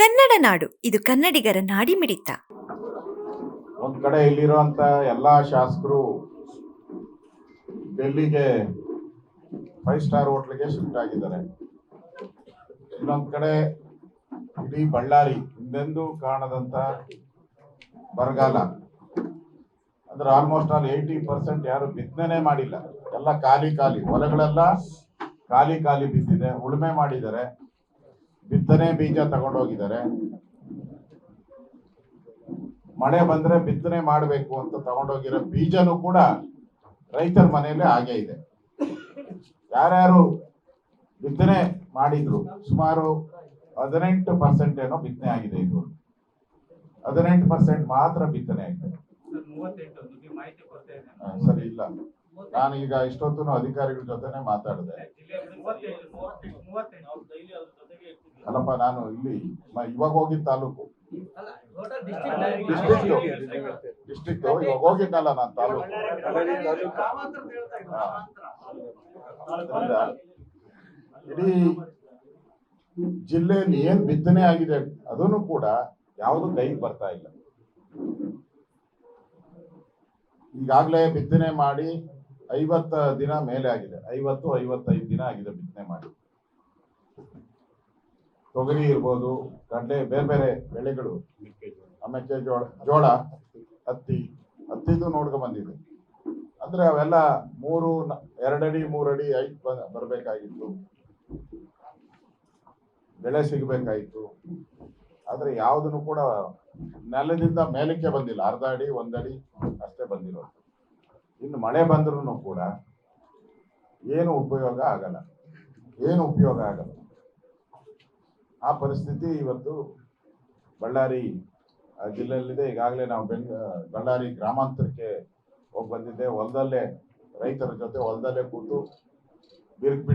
ಕನ್ನಡ ನಾಡು ಇದು ಕನ್ನಡಿಗರ ನಾಡಿಮಿಡಿತ. ಒಂದ್ ಕಡೆ ಇಲ್ಲಿರುವಂತ ಎಲ್ಲಾ ಶಾಸಕರು ಡೆಲ್ಲಿಗೆ 5 ಸ್ಟಾರ್ ಹೋಟ್ಲಿಗೆ ಶಿಫ್ಟ್ ಆಗಿದ್ದಾರೆ. ಇನ್ನೊಂದ್ ಕಡೆ ಇಡೀ ಬಳ್ಳಾರಿ ಹಿಂದೆಂದೂ ಕಾಣದಂತ ಬರಗಾಲ ಅಂದ್ರೆ ಆಲ್ಮೋಸ್ಟ್ ಆಲ್ 80% ಯಾರು ಬಿತ್ತನೆ ಮಾಡಿಲ್ಲ. ಎಲ್ಲ ಖಾಲಿ ಹೊಲಗಳೆಲ್ಲ ಖಾಲಿ ಬಿದ್ದಿದೆ. ಉಳುಮೆ ಮಾಡಿದ್ದಾರೆ, ಬಿತ್ತನೆ ಬೀಜ ತಗೊಂಡೋಗಿದ್ದಾರೆ. ಮಳೆ ಬಂದ್ರೆ ಬಿತ್ತನೆ ಮಾಡಬೇಕು ಅಂತ ತಗೊಂಡೋಗಿರೋ ಬೀಜನೂ ಕೂಡ ರೈತರ ಮನೆಯಲ್ಲೇ ಹಾಗೆ ಇದೆ. ಯಾರ್ಯಾರು ಬಿತ್ತನೆ ಮಾಡಿದ್ರು ಸುಮಾರು 18% ಏನೋ ಬಿತ್ತನೆ ಆಗಿದೆ. ಇದು 18% ಮಾತ್ರ ಬಿತ್ತನೆ ಆಗಿದೆ. ಸರಿ, ಇಲ್ಲ, ನಾನು ಈಗ ಇಷ್ಟೊತ್ತು ಅಧಿಕಾರಿಗಳ ಜೊತೆನೆ ಮಾತಾಡಿದೆ. ಅಲ್ಲಪ್ಪ, ನಾನು ಇಲ್ಲಿ ಇವಾಗ ಹೋಗಿದ್ದ ತಾಲೂಕು ಡಿಸ್ಟ್ರಿಕ್ಟ್ ಇವಾಗ ಹೋಗಿದ್ನಲ್ಲ ನಾನು ತಾಲೂಕು. ಇಡೀ ಜಿಲ್ಲೆಯಲ್ಲಿ ಏನ್ ಬಿತ್ತನೆ ಆಗಿದೆ ಅದನ್ನು ಕೂಡ ಯಾವುದು ಕೈಗೆ ಬರ್ತಾ ಇಲ್ಲ. ಈಗಾಗಲೇ ಬಿತ್ತನೆ ಮಾಡಿ 50 ದಿನ ಮೇಲೆ ಆಗಿದೆ. 50-55 ದಿನ ಆಗಿದೆ ಬಿತ್ತನೆ ಮಾಡಿ. ತೊಗರಿ ಇರ್ಬೋದು, ಕಡಲೆ, ಬೇರೆ ಬೇರೆ ಬೆಳೆಗಳು, ಮೆಕ್ಕೆಜೋಳ, ಜೋಳ, ಹತ್ತಿದು ನೋಡ್ಕೊಂಡ್ ಬಂದಿದೆ. ಅಂದ್ರೆ ಅವೆಲ್ಲ 2 ಅಡಿ 3 ಅಡಿ ಹೈಟ್ ಬರ್ಬೇಕಾಗಿತ್ತು, ಬೆಳೆ ಸಿಗಬೇಕಾಗಿತ್ತು. ಆದ್ರೆ ಯಾವುದನ್ನು ಕೂಡ ನೆಲದಿಂದ ಮೇಲಕ್ಕೆ ಬಂದಿಲ್ಲ. ಅರ್ಧ ಅಡಿ 1 ಅಡಿ ಅಷ್ಟೇ ಬಂದಿರೋದು. ಇನ್ನು ಮಳೆ ಬಂದ್ರೂ ಕೂಡ ಏನು ಉಪಯೋಗ ಆಗಲ್ಲ. ಆ ಪರಿಸ್ಥಿತಿ ಇವತ್ತು ಬಳ್ಳಾರಿ ಜಿಲ್ಲೆಯಲ್ಲಿದೆ. ಈಗಾಗಲೇ ನಾವು ಬಳ್ಳಾರಿ ಗ್ರಾಮಾಂತರಕ್ಕೆ ಹೋಗಿ ಬಂದಿದ್ದೆ. ಹೊಲದಲ್ಲೇ ರೈತರ ಜೊತೆ ಹೊಲದಲ್ಲೇ ಕೂತು, ಬಿರುಕು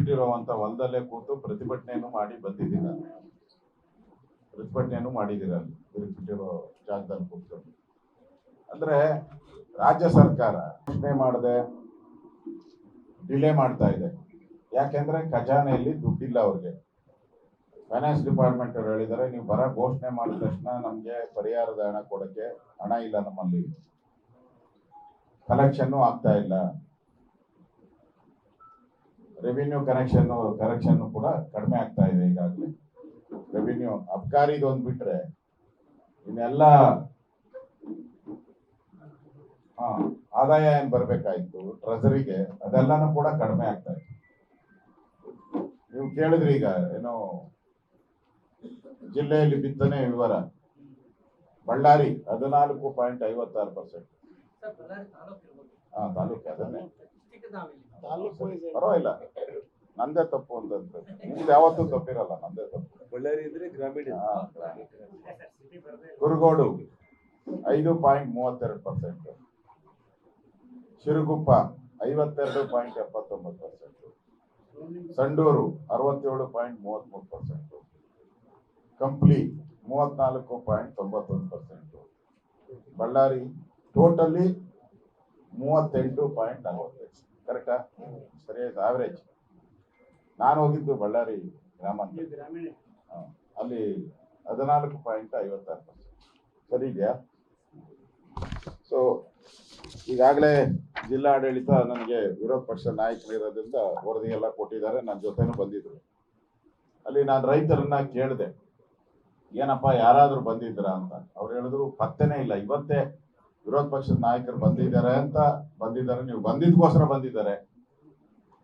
ಹೊಲದಲ್ಲೇ ಕೂತು ಪ್ರತಿಭಟನೆಯನ್ನು ಮಾಡಿ ಬಂದಿದ್ದೀನಿ. ಪ್ರತಿಭಟನೆಯನ್ನು ಮಾಡಿದ್ದೀರ ಅಲ್ಲಿ ಬಿರುಕು ಬಿಟ್ಟಿರೋ ಜಾಗದಲ್ಲಿ ಕೂತ್ಕೊಂಡು. ಅಂದ್ರೆ ರಾಜ್ಯ ಸರ್ಕಾರ ಘೋಷಣೆ ಮಾಡದೆ ಡಿಲೇ ಮಾಡ್ತಾ ಇದೆ. ಯಾಕೆಂದ್ರೆ ಖಜಾನೆಯಲ್ಲಿ ದುಡ್ಡಿಲ್ಲ ಅವ್ರಿಗೆ. ಫೈನಾನ್ಸ್ ಡಿಪಾರ್ಟ್ಮೆಂಟ್ ಅವರು ಹೇಳಿದ್ದಾರೆ, ನೀವು ಬರ ಘೋಷಣೆ ಮಾಡಿದ ತಕ್ಷಣ ನಮ್ಗೆ ಪರಿಹಾರದ ಹಣ ಕೊಡಕ್ಕೆ ಹಣ ಇಲ್ಲ, ನಮ್ಮಲ್ಲಿ ಕಲೆಕ್ಷನ್ ಆಗ್ತಾ ಇಲ್ಲ. ರೆವಿನ್ಯೂ ಕರೆಕ್ಷನ್ ಕೂಡ ಕಡಿಮೆ ಆಗ್ತಾ ಇದೆ. ಈಗಾಗಲೇ ರೆವಿನ್ಯೂ ಅಬ್ಕಾರಿದು ಒಂದು ಬಿಟ್ರೆ ಇನ್ನೆಲ್ಲ ಆದಾಯ ಏನ್ ಬರ್ಬೇಕಾಯ್ತು ಟ್ರೆಜರಿಗೆ, ಅದೆಲ್ಲಾನು ಕೂಡ ಕಡಿಮೆ ಆಗ್ತಾ ಇದೆ. ನೀವು ಕೇಳಿದ್ರಿ ಈಗ ಏನೋ ಜಿಲ್ಲೆಯಲ್ಲಿ ಬಿತ್ತನೆ ವಿವರ. ಬಳ್ಳಾರಿ 14.56%. ತಾಲೂಕು ಅದನ್ನೇ ಪರವಾಗಿಲ್ಲ, ನಂದೇ ತಪ್ಪು ಅಂತಂದ್ರೆ ನಿಮ್ದು ಯಾವತ್ತೂ ತಪ್ಪಿರಲ್ಲ, ನಂದೇ ತಪ್ಪು. ಬಳ್ಳಾರಿ ಅಂದ್ರೆ ಗ್ರಾಮೀಣ. ಕುರುಗೋಡು 5.32%, ಶಿರುಗುಪ್ಪ 52.79%, ಸಂಡೂರು 67.33%, ಕಂಪ್ಲಿ 34.91%, ಬಳ್ಳಾರಿ ಟೋಟಲಿ 38.40. ಕರೆಕ್ಟಾ? ಸರಿಯಾದ ಆವರೇಜ್. ನಾನು ಹೋಗಿದ್ದು ಬಳ್ಳಾರಿ ಗ್ರಾಮಾಂತರ, ಅಲ್ಲಿ 14.56%. ಸರಿ ಇದೆಯಾ? ಸೊ ಈಗಾಗಲೇ ಜಿಲ್ಲಾಡಳಿತ ನನಗೆ ವಿರೋಧ ಪಕ್ಷ ನಾಯಕರಿರೋದ್ರಿಂದ ವರದಿ ಎಲ್ಲ ಕೊಟ್ಟಿದ್ದಾರೆ. ನನ್ನ ಜೊತೆನೂ ಬಂದಿದ್ರು. ಅಲ್ಲಿ ನಾನು ರೈತರನ್ನ ಕೇಳಿದೆ, ಏನಪ್ಪ ಯಾರಾದ್ರೂ ಬಂದಿದ್ರ ಅಂತ. ಅವ್ರು ಹೇಳಿದ್ರು ಪತ್ತೆನೇ ಇಲ್ಲ. ಇವತ್ತೇ ವಿರೋಧ ಪಕ್ಷದ ನಾಯಕರು ಬಂದಿದ್ದಾರೆ. ನೀವು ಬಂದಿದ್ಕೋಸ್ಕರ ಬಂದಿದ್ದಾರೆ.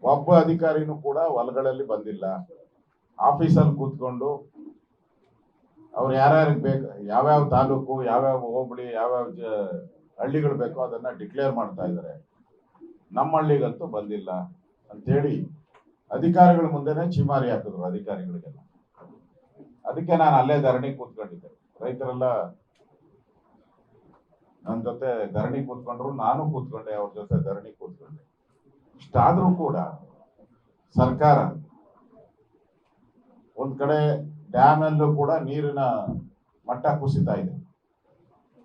ಒಬ್ಬ ಅಧಿಕಾರಿನೂ ಕೂಡ ಹೊಲಗಳಲ್ಲಿ ಬಂದಿಲ್ಲ. ಆಫೀಸಲ್ಲಿ ಕೂತ್ಕೊಂಡು ಅವ್ರು ಯಾರ್ಯಾರಿಗೆ ಬೇಕು, ಯಾವ್ಯಾವ ತಾಲೂಕು, ಯಾವ್ಯಾವ ಹೋಬಳಿ, ಯಾವ್ಯಾವ ಹಳ್ಳಿಗಳು ಬೇಕೋ ಅದನ್ನ ಡಿಕ್ಲೇರ್ ಮಾಡ್ತಾ ಇದ್ದಾರೆ. ನಮ್ಮ ಹಳ್ಳಿಗಂತೂ ಬಂದಿಲ್ಲ ಅಂತೇಳಿ ಅಧಿಕಾರಿಗಳ ಮುಂದೆನೆ ಚೀಮಾರಿ ಹಾಕಿದ್ರು ಅಧಿಕಾರಿಗಳಿಗೆಲ್ಲ. ಅದಕ್ಕೆ ನಾನು ಅಲ್ಲೇ ಧರಣಿ ಕೂತ್ಕೊಂಡಿದ್ದೆ. ರೈತರೆಲ್ಲ ನನ್ನ ಜೊತೆ ಧರಣಿ ಕೂತ್ಕೊಂಡ್ರು, ನಾನು ಕೂತ್ಕೊಂಡೆ, ಅವ್ರ ಜೊತೆ ಧರಣಿ ಕೂತ್ಕೊಂಡೆ. ಇಷ್ಟಾದ್ರೂ ಕೂಡ ಸರ್ಕಾರ ಒಂದ್ ಕಡೆ ಡ್ಯಾಮ್ ಅಲ್ಲೂ ಕೂಡ ನೀರಿನ ಮಟ್ಟ ಕುಸಿತಾ ಇದೆ.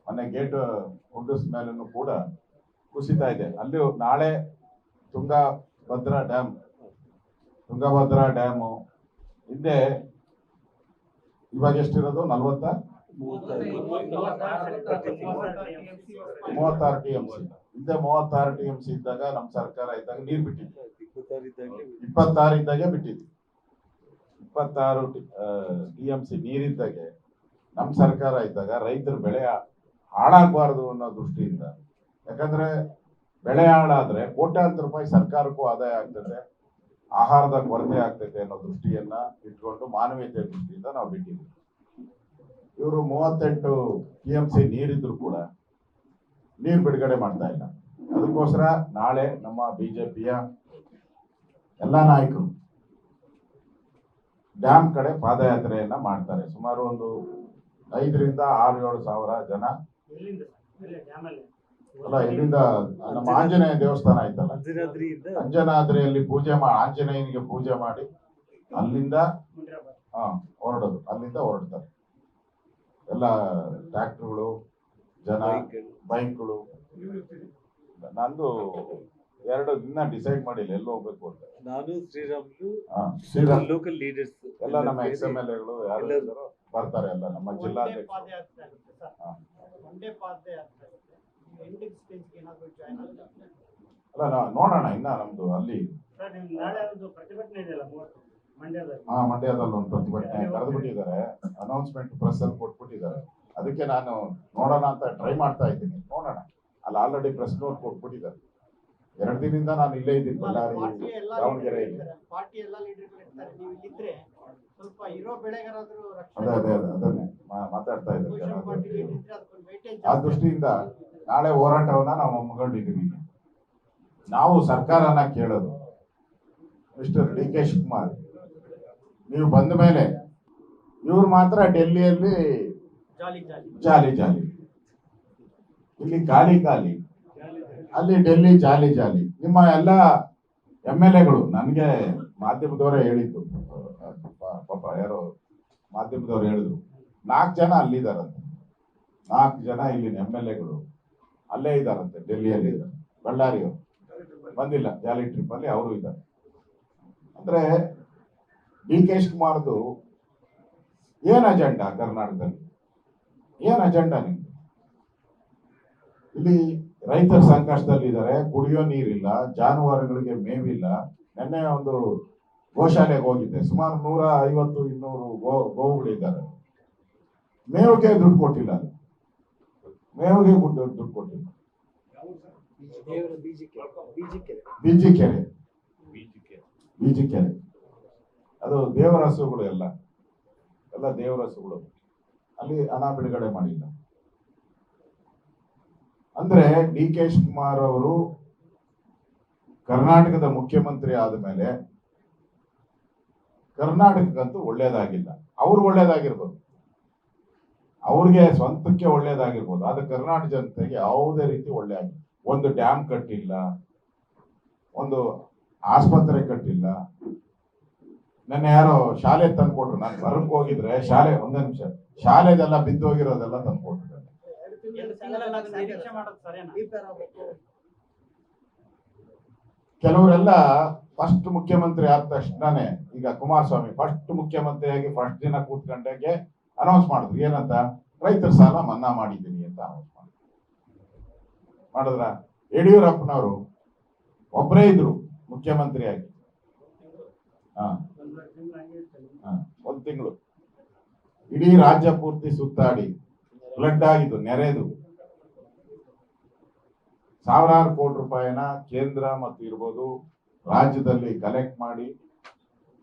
ಮೊನ್ನೆ ಗೇಟ್ ಕುಂಡಿಸ್ ಮೇಲೂ ಕೂಡ ಕುಸಿತಾ ಇದೆ. ಅಲ್ಲಿ ನಾಳೆ ತುಂಗಭದ್ರಾ ಡ್ಯಾಮು ಹಿಂದೆ ಇವಾಗ ಎಷ್ಟಿರೋದು 36 TMC. ಹಿಂದೆ 36 TMC ಇದ್ದಾಗ ನಮ್ಮ ಸರ್ಕಾರ ಇದ್ದಾಗ ನೀರು ಬಿಟ್ಟಿದ್ವಿ. 26 ಇದ್ದಾಗೆ ಬಿಟ್ಟಿದ್ವಿ. 26 TMC ನೀರಿದ್ದಾಗೆ ನಮ್ಮ ಸರ್ಕಾರ ಇದ್ದಾಗ ರೈತರ ಬೆಳೆ ಹಾಳಾಗಬಾರ್ದು ಅನ್ನೋ ದೃಷ್ಟಿಯಿಂದ, ಯಾಕಂದ್ರೆ ಬೆಳೆ ಹಾಳಾದ್ರೆ ಕೋಟ್ಯಾಂತರ ರೂಪಾಯಿ ಸರ್ಕಾರಕ್ಕೂ ಆದಾಯ ಆಗ್ತದೆ, ಆಹಾರದ ಕೊರತೆ ಆಗ್ತೈತೆ ಅನ್ನೋ ದೃಷ್ಟಿಯನ್ನ ಇಟ್ಕೊಂಡು ಮಾನವೀಯತೆ ದೃಷ್ಟಿಯಿಂದ ನಾವು ಬಿಟ್ಟಿದ್ವಿ. ಇವರು 38 TMC ನೀರಿದ್ರು ಕೂಡ ನೀರು ಬಿಡುಗಡೆ ಮಾಡ್ತಾ ಇಲ್ಲ. ಅದಕ್ಕೋಸ್ಕರ ನಾಳೆ ನಮ್ಮ ಬಿಜೆಪಿಯ ಎಲ್ಲ ನಾಯಕರು ಡ್ಯಾಮ್ ಕಡೆ ಪಾದಯಾತ್ರೆಯನ್ನ ಮಾಡ್ತಾರೆ. ಸುಮಾರು ಒಂದು 5,000 to 6,000 ಸಾವಿರ ಜನ. ಅಲ್ಲ, ಇಲ್ಲಿಂದ ನಮ್ಮ ಆಂಜನೇಯ ದೇವಸ್ಥಾನ ಆಯ್ತಲ್ಲ, ಅಂಜನಾದ್ರಿಯಲ್ಲಿ ಆಂಜನೇಯನಿಗೆ ಪೂಜೆ ಮಾಡಿ ಅಲ್ಲಿಂದ ಹೊರಡೋದು, ಅಲ್ಲಿಂದ ಹೊರಡ್ತಾರೆ ಎಲ್ಲ ಟ್ರ್ಯಾಕ್ಟರ್ಗಳು, ಜನ, ಬೈಕ್ಗಳು. ನಂದು 2 ದಿನ ಡಿಸೈಡ್ ಮಾಡಿಲ್ಲ ಎಲ್ಲಿ ಹೋಗ್ಬೇಕು ಅಂತ. ನಾನು ಶ್ರೀರಾಮ್ ಲೋಕಲ್ ಲೀಡರ್ಸ್ ಎಲ್ಲ ನಮ್ಮ XMLAಗಳು ಯಾರು ಬರ್ತಾರೆ, ಎಲ್ಲ ನಮ್ಮ ಜಿಲ್ಲಾಧ್ಯಕ್ಷ. ಅಲ್ಲ, ನೋಡೋಣ ಇನ್ನ ನಮ್ದು ಅಲ್ಲಿ ಮಂಡ್ಯದಲ್ಲಿ ಒಂದು ಪ್ರತಿಭಟನೆ ಕರೆದು ಬಿಟ್ಟಿದ್ದಾರೆ, ಅನೌನ್ಸ್ಮೆಂಟ್ ಪ್ರೆಸ್ ಅಲ್ಲಿ ಕೊಟ್ಬಿಟ್ಟಿದ್ದಾರೆ. ಅದಕ್ಕೆ ನಾನು ನೋಡೋಣ ಅಂತ ಟ್ರೈ ಮಾಡ್ತಾ ಇದ್ದೀನಿ. ನೋಡೋಣ, ಅಲ್ಲಿ ಆಲ್ರೆಡಿ ಪ್ರೆಸ್ ನೋಟ್ ಕೊಟ್ಬಿಟ್ಟಿದ್ದಾರೆ. 2 ದಿನದಿಂದ ನಾನು ಇಲ್ಲೇ ಇದ್ದೀನಿ, ಬಳ್ಳಾರಿ, ದಾವಣಗೆರೆಯಲ್ಲಿ. ಅದನ್ನೇ ಮಾತಾಡ್ತಾ ಇದ್ದಾರೆ. ಆ ದೃಷ್ಟಿಯಿಂದ ನಾಳೆ ಹೋರಾಟವನ್ನ ನಾವು ಹಮ್ಮಿಕೊಂಡಿದ್ದೀವಿ. ನಾವು ಸರ್ಕಾರನ ಕೇಳೋದು, ಮಿಸ್ಟರ್ DK ಶಿವಕುಮಾರ್, ನೀವು ಬಂದ ಮೇಲೆ ಇವ್ರು ಮಾತ್ರ ಡೆಲ್ಲಿಯಲ್ಲಿ ಜಾಲಿ ಜಾಲಿ, ಇಲ್ಲಿ ಖಾಲಿ ಖಾಲಿ, ಅಲ್ಲಿ ಡೆಲ್ಲಿ ಜಾಲಿ ಜಾಲಿ. ನಿಮ್ಮ ಎಲ್ಲ MLAಗಳು ನನಗೆ ಮಾಧ್ಯಮದವರೇ ಹೇಳಿದ್ದು, ಪಾಪ ಯಾರೋ ಮಾಧ್ಯಮದವ್ರು ಹೇಳಿದ್ರು, 4 ಜನ ಅಲ್ಲಿದ್ದಾರಂತೆ, 4 ಜನ ಇಲ್ಲಿನ MLAಗಳು ಅಲ್ಲೇ ಇದ್ದಾರಂತೆ, ಡೆಲ್ಲಿಯಲ್ಲಿ ಇದ್ದಾರೆ. ಬಳ್ಳಾರಿಯವರು ಬಂದಿಲ್ಲ, ಜಾಲಿ ಟ್ರಿಪ್ ಅಲ್ಲಿ ಅವರು ಇದ್ದಾರೆ. ಅಂದ್ರೆ DK ಶಿವಕುಮಾರ್ದು ಏನ್ ಅಜೆಂಡಾ ಕರ್ನಾಟಕದಲ್ಲಿ? ಏನ್ ಅಜೆಂಡಾ ನಿಮ್ದು? ಇಲ್ಲಿ ರೈತರ ಸಂಕಷ್ಟದಲ್ಲಿ ಇದ್ದಾರೆ, ಕುಡಿಯೋ ನೀರಿಲ್ಲ, ಜಾನುವಾರುಗಳಿಗೆ ಮೇವಿಲ್ಲ. ನಿನ್ನೆ ಒಂದು ಗೋಶಾಲೆಗೆ ಹೋಗಿದ್ದೆ, ಸುಮಾರು 150-200 ಗೋವುಗಳಿದ್ದಾರೆ. ಮೇವಿಗೆ ದುಡ್ಡು ಕೊಟ್ಟಿಲ್ಲ, ಮೇವಿಗೆ ದುಡ್ಡು ಕೊಟ್ಟಿಲ್ಲ. ಬೀಜಿಕೆರೆ ಅದು ದೇವರ ಹಸುಗಳು, ಎಲ್ಲ ದೇವರ ಹಸುಗಳು, ಅಲ್ಲಿ ಹಣ ಬಿಡುಗಡೆ ಮಾಡಿಲ್ಲ. ಅಂದ್ರೆ DK ಶಿವಕುಮಾರ್ ಅವರು ಕರ್ನಾಟಕದ ಮುಖ್ಯಮಂತ್ರಿ ಆದ ಮೇಲೆ ಕರ್ನಾಟಕಕ್ಕಂತೂ ಒಳ್ಳೇದಾಗಿಲ್ಲ. ಅವ್ರು ಒಳ್ಳೇದಾಗಿರ್ಬೋದು, ಅವ್ರಿಗೆ ಸ್ವಂತಕ್ಕೆ ಒಳ್ಳೇದಾಗಿರ್ಬೋದು, ಆದ್ರೆ ಕರ್ನಾಟಕ ಜನತೆಗೆ ಯಾವುದೇ ರೀತಿ ಒಳ್ಳೆ ಆಗಿಲ್ಲ. ಒಂದು ಡ್ಯಾಮ್ ಕಟ್ಟಿಲ್ಲ, ಒಂದು ಆಸ್ಪತ್ರೆ ಕಟ್ಟಿಲ್ಲ. ನನ್ನ ಯಾರೋ ಶಾಲೆ ತಂದ್ಕೊಟ್ರು, ನಾನು ಹೊರಕ್ಕೆ ಹೋಗಿದ್ರೆ ಶಾಲೆ, ಒಂದೇ ನಿಮಿಷ, ಶಾಲೆದೆಲ್ಲ ಬಿದ್ದೋಗಿರೋದೆಲ್ಲ ತಂದ್ಕೊಟ್ರು. ಕೆಲವರೆಲ್ಲ ಫಸ್ಟ್ ಮುಖ್ಯಮಂತ್ರಿ ಆದ ತಕ್ಷಣನೇ, ಈಗ ಕುಮಾರಸ್ವಾಮಿ ಫಸ್ಟ್ ಮುಖ್ಯಮಂತ್ರಿಯಾಗಿ ಫಸ್ಟ್ ದಿನ ಕೂತ್ಕೊಂಡಾಗೆ ಅನೌನ್ಸ್ ಮಾಡಿದ್ರು, ಏನಂತ, ರೈತರ ಸಾಲ ಮನ್ನಾ ಮಾಡಿದ್ದೀನಿ ಅಂತ ಅನೌನ್ಸ್ ಮಾಡಿದ್ರ. ಯಡಿಯೂರಪ್ಪನವರು ಒಬ್ಬರೇ ಇದ್ರು ಮುಖ್ಯಮಂತ್ರಿಯಾಗಿ, 1 ತಿಂಗಳು ಇಡೀ ರಾಜ್ಯ ಪೂರ್ತಿ ಸುತ್ತಾಡಿ ಫ್ಲಡ್ ಆಗಿದ್ದು, ನೆರೆದು ಸಾವಿರಾರು ಕೋಟಿ ರೂಪಾಯಿನ ಕೇಂದ್ರ ಮತ್ತು ಇರ್ಬೋದು ರಾಜ್ಯದಲ್ಲಿ ಕಲೆಕ್ಟ್ ಮಾಡಿ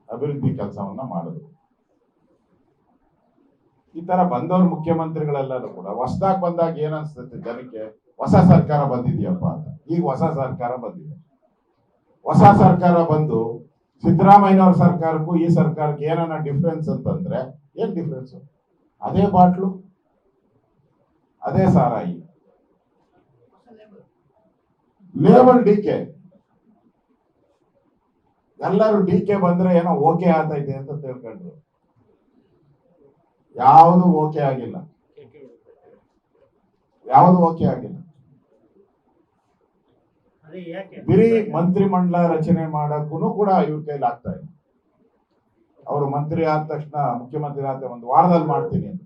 ಅಭಿವೃದ್ಧಿ ಕೆಲಸವನ್ನ ಮಾಡಿದ್ರು. ಈ ತರ ಬಂದವ್ರ ಮುಖ್ಯಮಂತ್ರಿಗಳೆಲ್ಲರೂ ಕೂಡ ಹೊಸದಾಗಿ ಬಂದಾಗ ಏನ್ ಅನ್ಸುತ್ತೆ ಜನಕ್ಕೆ, ಹೊಸ ಸರ್ಕಾರ ಬಂದಿದೆಯಪ್ಪ ಅಂತ. ಈಗ ಹೊಸ ಸರ್ಕಾರ ಬಂದಿದೆ. ಹೊಸ ಸರ್ಕಾರ ಬಂದು ಸಿದ್ದರಾಮಯ್ಯನವ್ರ ಸರ್ಕಾರಕ್ಕೂ ಈ ಸರ್ಕಾರಕ್ಕೆ ಏನನ್ನ ಡಿಫ್ರೆನ್ಸ್ ಅಂತಂದ್ರೆ, ಏನ್ ಡಿಫ್ರೆನ್ಸ್? ಅದೇ ಬಾಟ್ಲು, ಅದೇ ಸಾರಾಯಿ, ಲೇಬಲ್ DK. ಎಲ್ಲರೂ DK ಬಂದ್ರೆ ಏನೋ ಓಕೆ ಆಗ್ತೈತೆ ಅಂತ ತಿಳ್ಕೊಂಡ್ರು. ಯಾವುದು ಓಕೆ ಆಗಿಲ್ಲ, ಯಾವುದು ಓಕೆ ಆಗಿಲ್ಲ. ಬಿರಿ ಮಂತ್ರಿ ಮಂಡಲ ರಚನೆ ಮಾಡಕ್ಕೂ ಕೂಡ ಇವ್ರ ಕೈಲಿ ಆಗ್ತಾ ಇಲ್ಲ. ಅವರು ಮಂತ್ರಿ ಆದ ತಕ್ಷಣ ಮುಖ್ಯಮಂತ್ರಿ ಆದ ಒಂದು ವಾರದಲ್ಲಿ ಮಾಡ್ತೀನಿ ಅಂತ.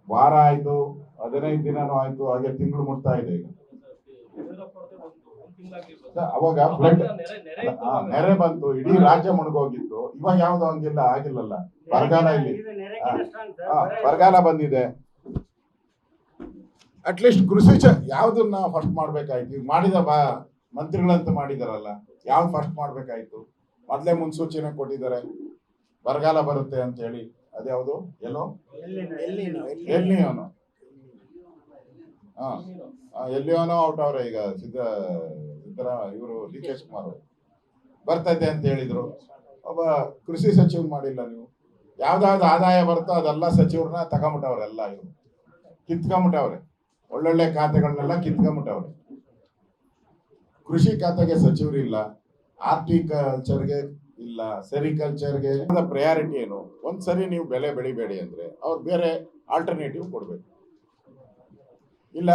ವಾರ ಆಯ್ತು, 15 ದಿನನೂ ಆಯ್ತು, ಹಾಗೆ ತಿಂಗಳು ಮುಟ್ತಾ ಇದೆ ಈಗ. ಅವಾಗ ಫ್ಲಡ್ ನೆರೆ ಬಂತು, ಇಡೀ ರಾಜ್ಯ ಮುಳುಗೋಗಿತ್ತು. ಇವಾಗ ಯಾವ್ದು ಹಂಗಿಲ್ಲ, ಆಗಿಲ್ಲಲ್ಲ. ಬರಗಾಲ ಇಲ್ಲಿ ಬರಗಾಲ ಬಂದಿದೆ. ಅಟ್ಲೀಸ್ಟ್ ಕೃಷಿ ಯಾವ್ದನ್ನ ಫಸ್ಟ್ ಮಾಡ್ಬೇಕಾಯ್ತು. ಈಗ ಮಾಡಿದ ಮಂತ್ರಿಗಳಂತ ಮಾಡಿದಾರಲ್ಲ, ಯಾವ್ದು ಫಸ್ಟ್ ಮಾಡ್ಬೇಕಾಯ್ತು? ಮೊದ್ಲೇ ಮುನ್ಸೂಚನೆ ಕೊಟ್ಟಿದ್ದಾರೆ ಬರಗಾಲ ಬರುತ್ತೆ ಅಂತ ಹೇಳಿ. ಅದ್ಯಾವುದು ಎಲ್ಲಿಯೋನು ಎಲ್ಲಿಯೋನೋ ಔಟ್ ಅವ್ರೆ. ಈಗ ಇವರು ಡಿ ಕೆ ಶಿವಕುಮಾರ್ ಬರ್ತೈತೆ ಅಂತ ಹೇಳಿದ್ರು. ಒಬ್ಬ ಕೃಷಿ ಸಚಿವ ಮಾಡಿಲ್ಲ ನೀವು. ಯಾವ್ದಾವ್ದು ಆದಾಯ ಬರುತ್ತೋ ಅದೆಲ್ಲ ಸಚಿವರನ್ನ ತಗೊಂಬಿಟ್ಟವ್ರೆಲ್ಲ. ಇವರು ಕಿತ್ಕೊಂಬಿಟ್ಟವ್ರೆ, ಒಳ್ಳೊಳ್ಳೆ ಖಾತೆಗಳನ್ನೆಲ್ಲ ಕಿತ್ಕೊಂಬಿಟ್ಟವ್ರೆ. ಕೃಷಿ ಖಾತೆಗೆ ಸಚಿವರು ಇಲ್ಲ, ಆರ್ಟಿಕಲ್ಚರ್ಗೆ ಇಲ್ಲ, ಸೆರಿಕಲ್ಚರ್ಗೆ ಪ್ರಯಾರಿಟಿ ಏನು? ಒಂದ್ಸರಿ ನೀವು ಬೆಲೆ ಬೆಳಿಬೇಡಿ ಅಂದ್ರೆ ಅವ್ರು ಬೇರೆ ಆಲ್ಟರ್ನೇಟಿವ್ ಕೊಡ್ಬೇಕು, ಇಲ್ಲ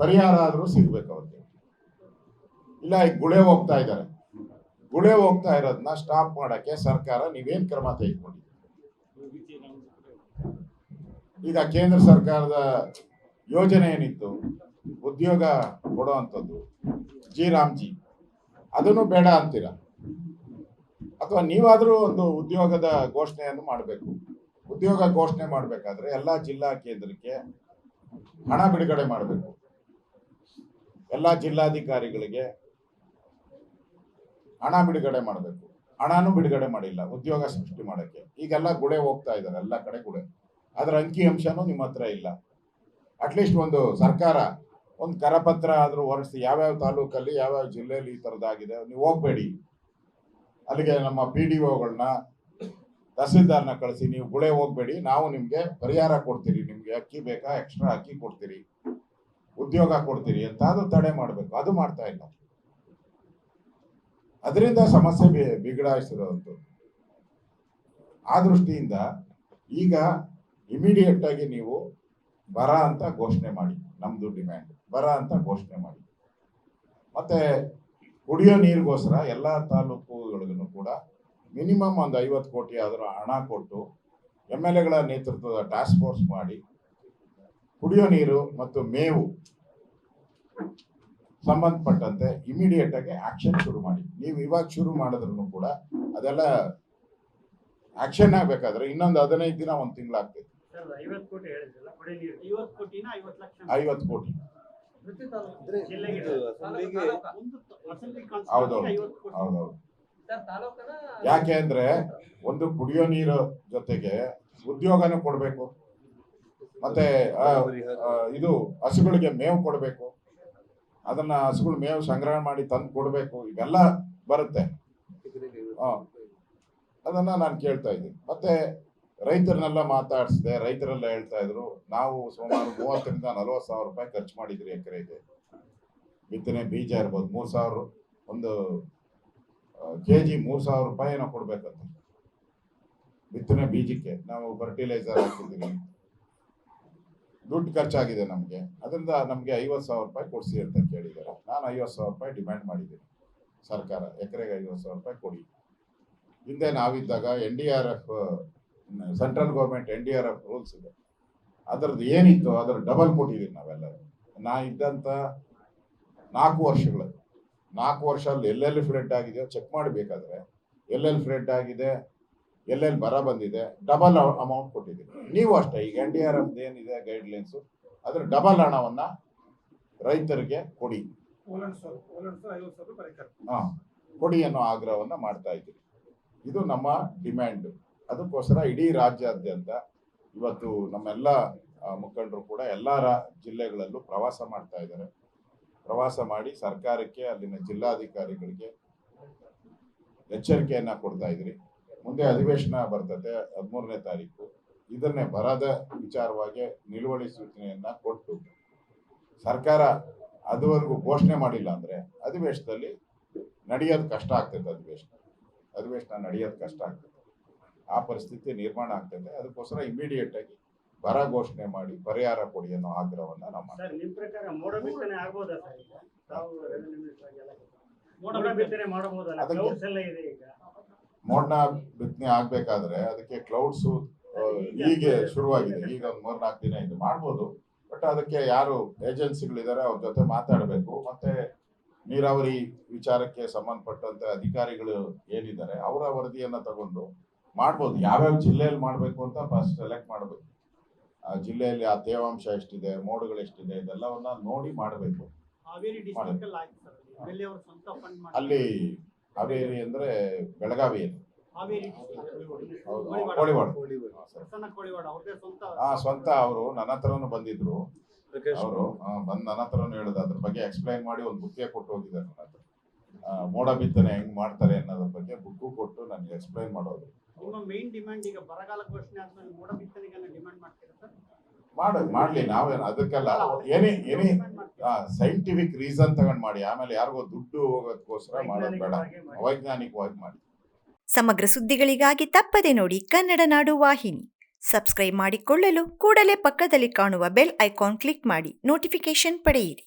ಪರಿಹಾರ ಆದ್ರೂ ಸಿಗ್ಬೇಕು ಅವ್ರಿಗೆ. ಇಲ್ಲ ಈಗ ಗುಳೆ ಹೋಗ್ತಾ ಇದ್ದಾರೆ, ಗುಳೆ ಹೋಗ್ತಾ ಇರೋದನ್ನ ಸ್ಟಾಪ್ ಮಾಡಕ್ಕೆ ಸರ್ಕಾರ ನೀವೇನ್ ಕ್ರಮ ತೆಗೆದುಕೊಂಡಿದ್ದೀರಿ? ಈಗ ಕೇಂದ್ರ ಸರ್ಕಾರದ ಯೋಜನೆ ಏನಿತ್ತು ಉದ್ಯೋಗ ಕೊಡುವಂಥದ್ದು, ಜಿ, ಅದನ್ನು ಬೇಡ ಅಂತೀರಾ? ಅಥವಾ ನೀವಾದ್ರೂ ಒಂದು ಉದ್ಯೋಗದ ಘೋಷಣೆಯನ್ನು ಮಾಡಬೇಕು. ಉದ್ಯೋಗ ಘೋಷಣೆ ಮಾಡಬೇಕಾದ್ರೆ ಎಲ್ಲ ಜಿಲ್ಲಾ ಕೇಂದ್ರಕ್ಕೆ ಹಣ ಬಿಡುಗಡೆ ಮಾಡಬೇಕು. ಎಲ್ಲ ಜಿಲ್ಲಾಧಿಕಾರಿಗಳಿಗೆ ಹಣ ಬಿಡುಗಡೆ ಮಾಡಬೇಕು. ಹಣನೂ ಬಿಡುಗಡೆ ಮಾಡಿಲ್ಲ ಉದ್ಯೋಗ ಸೃಷ್ಟಿ ಮಾಡಕ್ಕೆ. ಈಗೆಲ್ಲ ಗುಳೆ ಹೋಗ್ತಾ ಇದ್ದಾರೆ, ಎಲ್ಲ ಕಡೆ ಗುಳೆ. ಅದರ ಅಂಕಿ ಅಂಶನೂ ನಿಮ್ಮ ಹತ್ರ ಇಲ್ಲ. ಅಟ್ಲೀಸ್ಟ್ ಒಂದು ಸರ್ಕಾರ ಒಂದು ಕರಪತ್ರ ಆದ್ರೂ ಹೊರಡಿಸಿ, ಯಾವ್ಯಾವ ತಾಲೂಕಲ್ಲಿ ಯಾವ್ಯಾವ ಜಿಲ್ಲೆಯಲ್ಲಿ ಈ ಥರದ್ದಾಗಿದೆ ನೀವು ಹೋಗ್ಬೇಡಿ, ಅಲ್ಲಿಗೆ ನಮ್ಮ PDOಗಳನ್ನ ತಹಸೀಲ್ದಾರ್ನ ಕಳಿಸಿ, ನೀವು ಗುಳೆ ಹೋಗ್ಬೇಡಿ, ನಾವು ನಿಮ್ಗೆ ಪರಿಹಾರ ಕೊಡ್ತೀರಿ, ನಿಮ್ಗೆ ಅಕ್ಕಿ ಬೇಕಾ ಎಕ್ಸ್ಟ್ರಾ ಅಕ್ಕಿ ಕೊಡ್ತೀರಿ, ಉದ್ಯೋಗ ಕೊಡ್ತೀರಿ ಅಂತ ಅದು ತಡೆ ಮಾಡಬೇಕು. ಅದು ಮಾಡ್ತಾ ಇಲ್ಲ. ಅದರಿಂದ ಸಮಸ್ಯೆ ಬಿಗಡಾಯಿಸಿರೋದು. ಆ ದೃಷ್ಟಿಯಿಂದ ಈಗ ಇಮಿಡಿಯೇಟ್ ಆಗಿ ನೀವು ಬರ ಅಂತ ಘೋಷಣೆ ಮಾಡಿ. ನಮ್ದು ಡಿಮ್ಯಾಂಡ್ ಬರ ಅಂತ ಘೋಷಣೆ ಮಾಡಿ. ಮತ್ತೆ ಕುಡಿಯೋ ನೀರಿಗೋಸ್ಕರ ಎಲ್ಲ ತಾಲೂಕುಗಳಿಗೂ ಕೂಡ ಮಿನಿಮಮ್ ಒಂದು 50 ಕೋಟಿ ಆದರೂ ಹಣ ಕೊಟ್ಟು MLAಗಳ ನೇತೃತ್ವದ ಟಾಸ್ಕ್ ಫೋರ್ಸ್ ಮಾಡಿ ಕುಡಿಯೋ ನೀರು ಮತ್ತು ಮೇವು ಸಂಬಂಧಪಟ್ಟಂತೆ ಇಮಿಡಿಯೇಟ್ ಆಗಿ ಆಕ್ಷನ್ ಶುರು ಮಾಡಿ. ನೀವು ಇವಾಗ ಶುರು ಮಾಡಿದ್ರು ಕೂಡ ಅದೆಲ್ಲ ಆಕ್ಷನ್ ಆಗ್ಬೇಕಾದ್ರೆ ಇನ್ನೊಂದು 15 ದಿನ, 1 ತಿಂಗಳಾಗ್ತೈತೆ. 50 ಕೋಟಿ ಹೌದೌದು. ಯಾಕೆ ಅಂದ್ರೆ ಒಂದು ಕುಡಿಯೋ ನೀರು ಜೊತೆಗೆ ಉದ್ಯೋಗನೂ ಕೊಡ್ಬೇಕು, ಮತ್ತೆ ಇದು ಹಸುಗಳಿಗೆ ಮೇವು ಕೊಡ್ಬೇಕು, ಅದನ್ನ ಹಸುಗಳು ಮೇವು ಸಂಗ್ರಹಣೆ ಮಾಡಿ ತಂದು ಕೊಡ್ಬೇಕು. ಇವೆಲ್ಲ ಬರುತ್ತೆ. ಅದನ್ನ ನಾನು ಕೇಳ್ತಾ ಇದ್ದೀನಿ. ಮತ್ತೆ ರೈತರನ್ನೆಲ್ಲ ಮಾತಾಡಿಸಿದೆ. ರೈತರೆಲ್ಲ ಹೇಳ್ತಾ ಇದ್ರು, ನಾವು ಸುಮಾರು 30,000 ರಿಂದ 40,000 ರೂಪಾಯಿ ಖರ್ಚು ಮಾಡಿದ್ರಿ ಎಕರೆಗೆ. ಬಿತ್ತನೆ ಬೀಜ ಇರ್ಬೋದು 3,000, ಒಂದು kg 3,000 ರೂಪಾಯಿ ಏನೋ ಕೊಡ್ಬೇಕಂತ ಬಿತ್ತನೆ ಬೀಜಕ್ಕೆ. ನಾವು ಫರ್ಟಿಲೈಸರ್ ಹಾಕಿದ್ದೀವಿ, ದುಡ್ಡು ಖರ್ಚಾಗಿದೆ ನಮಗೆ. ಅದರಿಂದ ನಮಗೆ 50,000 ರೂಪಾಯಿ ಕೊಡಿಸಿ ಅಂತ ಕೇಳಿದ್ದಾರೆ. ನಾನು 50,000 ರೂಪಾಯಿ ಡಿಮ್ಯಾಂಡ್ ಮಾಡಿದ್ದೀನಿ. ಸರ್ಕಾರ ಎಕರೆಗೆ 50,000 ರೂಪಾಯಿ ಕೊಡಿ. ಹಿಂದೆ ನಾವಿದ್ದಾಗ NDRF, central government NDRF rules ಇದೆ, ಅದರದ್ದು ಏನಿತ್ತು ಅದರ ಡಬಲ್ ಕೊಟ್ಟಿದ್ದೀವಿ ನಾವೆಲ್ಲ. ನಾ ಇದ್ದಂಥ 4 ವರ್ಷಗಳು, 4 ವರ್ಷದಲ್ಲಿ ಎಲ್ಲೆಲ್ಲಿ ಫ್ಲಡ್ ಆಗಿದೆಯೋ ಚೆಕ್ ಮಾಡಬೇಕಾದ್ರೆ ಎಲ್ಲೆಲ್ಲಿ ಫ್ಲಡ್ ಆಗಿದೆ, ಎಲ್ಲೆಲ್ಲಿ ಬರ ಬಂದಿದೆ, ಡಬಲ್ ಅಮೌಂಟ್ ಕೊಟ್ಟಿದ್ದೀವಿ. ನೀವು ಅಷ್ಟೇ, ಈಗ NDRF ಏನಿದೆ ಗೈಡ್ಲೈನ್ಸು, ಅದ್ರ ಡಬಲ್ ಹಣವನ್ನ ರೈತರಿಗೆ ಕೊಡಿ, ಕೊಡಿ ಅನ್ನೋ ಆಗ್ರಹವನ್ನ ಮಾಡ್ತಾ ಇದ್ದೀವಿ. ಇದು ನಮ್ಮ ಡಿಮ್ಯಾಂಡ್. ಅದಕ್ಕೋಸ್ಕರ ಇಡೀ ರಾಜ್ಯಾದ್ಯಂತ ಇವತ್ತು ನಮ್ಮೆಲ್ಲ ಮುಖಂಡರು ಕೂಡ ಎಲ್ಲ ಜಿಲ್ಲೆಗಳಲ್ಲೂ ಪ್ರವಾಸ ಮಾಡ್ತಾ ಇದ್ದಾರೆ. ಪ್ರವಾಸ ಮಾಡಿ ಸರ್ಕಾರಕ್ಕೆ, ಅಲ್ಲಿನ ಜಿಲ್ಲಾಧಿಕಾರಿಗಳಿಗೆ ಎಚ್ಚರಿಕೆಯನ್ನ ಕೊಡ್ತಾ ಇದ್ರಿ. ಮುಂದೆ ಅಧಿವೇಶನ ಬರ್ತದೆ 13ನೇ ತಾರೀಕು. ಇದನ್ನೇ ಬರದ ವಿಚಾರವಾಗಿ ನಿಲುವಳಿ ಸೂಚನೆಯನ್ನ ಕೊಟ್ಟು ಸರ್ಕಾರ ಅದುವರೆಗೂ ಘೋಷಣೆ ಮಾಡಿಲ್ಲ ಅಂದ್ರೆ ಅಧಿವೇಶನದಲ್ಲಿ ನಡೆಯೋದು ಕಷ್ಟ ಆಗ್ತದೆ. ಅಧಿವೇಶನ ನಡೆಯೋದು ಕಷ್ಟ ಆಗ್ತದೆ. ಆ ಪರಿಸ್ಥಿತಿ ನಿರ್ಮಾಣ ಆಗ್ತದೆ. ಅದಕ್ಕೋಸ್ಕರ ಇಮಿಡಿಯೇಟ್ ಆಗಿ ಬರ ಘೋಷಣೆ ಮಾಡಿ ಪರಿಹಾರ ಕೊಡಿ ಅನ್ನೋ ಆಗ್ರಹವನ್ನ ನಾವು ಮೋಡ್ನ ಬಿತ್ತನೆ ಆಗ್ಬೇಕಾದ್ರೆ ಅದಕ್ಕೆ ಕ್ಲೌಡ್ಸ್ ಹೀಗೆ ಶುರುವಾಗಿದೆ. ಈಗ ಒಂದು 3-4 ದಿನ ಇದು ಮಾಡ್ಬೋದು. ಬಟ್ ಅದಕ್ಕೆ ಯಾರು ಏಜೆನ್ಸಿಗಳಿದ್ದಾರೆ ಅವ್ರ ಜೊತೆ ಮಾತಾಡಬೇಕು. ಮತ್ತೆ ನೀರಾವರಿ ವಿಚಾರಕ್ಕೆ ಸಂಬಂಧಪಟ್ಟಂತೆ ಅಧಿಕಾರಿಗಳು ಏನಿದ್ದಾರೆ ಅವರ ವರದಿಯನ್ನ ತಗೊಂಡು ಮಾಡ್ಬೋದು. ಯಾವ್ಯಾವ ಜಿಲ್ಲೆಯಲ್ಲಿ ಮಾಡ್ಬೇಕು ಅಂತ ಫಸ್ಟ್ ಸೆಲೆಕ್ಟ್ ಮಾಡಬೇಕು. ಆ ಜಿಲ್ಲೆಯಲ್ಲಿ ಆ ತೇವಾಂಶ ಎಷ್ಟಿದೆ, ಮೋಡಗಳು ಎಷ್ಟಿದೆ, ಇದೆಲ್ಲವನ್ನ ನೋಡಿ ಮಾಡಬೇಕು. ಹಾವೇರಿ ಡಿಸ್ಟ್ರಿಕ್ಟ್ ಅಲ್ಲಿ ಆಯ್ತು ಸರ್. ಎಲ್ಲಿ ಅವರು ಸ್ವಂತ ಫಂಡ್ ಮಾಡಿ ಅಲ್ಲಿ ಹಾವೇರಿ ಅಂದ್ರೆ ಬೆಳಗಾವಿಯಲ್ಲಿ ಹಾವೇರಿ ಹೌದು, ಕೋಳಿವಾಡ. ಪ್ರಸನ್ನ ಕೋಳಿವಾಡ ಅವ್ರದೇ ಸ್ವಂತ ಸ್ವಂತ ಅವರು ನನ್ನ ಹತ್ರನೂ ಬಂದಿದ್ರು. ಅವರು ಬಂದ್ ನನ್ನ ಹತ್ರನೂ ಹೇಳಿದ್ರು. ಅದ್ರ ಬಗ್ಗೆ ಎಕ್ಸ್ಪ್ಲೈನ್ ಮಾಡಿ ಒಂದು ಬುಕ್ಕೆ ಕೊಟ್ಟು ಹೋಗಿದ್ದಾರೆ ನನ್ನ ಹತ್ರ. ಮೋಡ ಬಿತ್ತನೆ ಹೆಂಗ್ ಮಾಡ್ತಾರೆ ಅನ್ನೋದ್ರ ಬಗ್ಗೆ ಬುಕ್ಕು ಕೊಟ್ಟು ನನಗೆ ಎಕ್ಸ್ಪ್ಲೈನ್ ಮಾಡೋದು. ನಿಮ್ಮ ಮೇನ್ ಡಿಮ್ಯಾಂಡ್ ಈಗ ಬರಗಾಲ ಘೋಷಣೆ ಆದ್ಮೇಲೆ ಮೋಡ ಬಿತ್ತನೆಗೆಲ್ಲ ಡಿಮ್ಯಾಂಡ್ ಮಾಡ್ತೀರಾ ಸರ್? ಮಾಡ್ಲಿ, ನಾವೇನು ಅದಕ್ಕೆಲ್ಲ ಏನಿ ಸೈಂಟಿಫಿಕ್ ರೀಸನ್ ತಗೊಂಡ್ ಮಾಡಿ. ಆಮೇಲೆ ಯಾರಿಗೋ ದುಡ್ಡು ಹೋಗೋದಕ್ಕೋಸ್ಕರ ಮಾಡೋದು ಬೇಡ, ಅವೈಜ್ಞಾನಿಕವಾಗಿ ಮಾಡಿ. ಸಮಗ್ರ ಸುದ್ದಿಗಳಿಗಾಗಿ ತಪ್ಪದೆ ನೋಡಿ ಕನ್ನಡ ನಾಡು ವಾಹಿನಿ. ಸಬ್ಸ್ಕ್ರೈಬ್ ಮಾಡಿಕೊಳ್ಳಲು ಕೂಡಲೇ ಪಕ್ಕದಲ್ಲಿ ಕಾಣುವ ಬೆಲ್ ಐಕಾನ್ ಕ್ಲಿಕ್ ಮಾಡಿ ನೋಟಿಫಿಕೇಶನ್ ಪಡೆಯಿರಿ.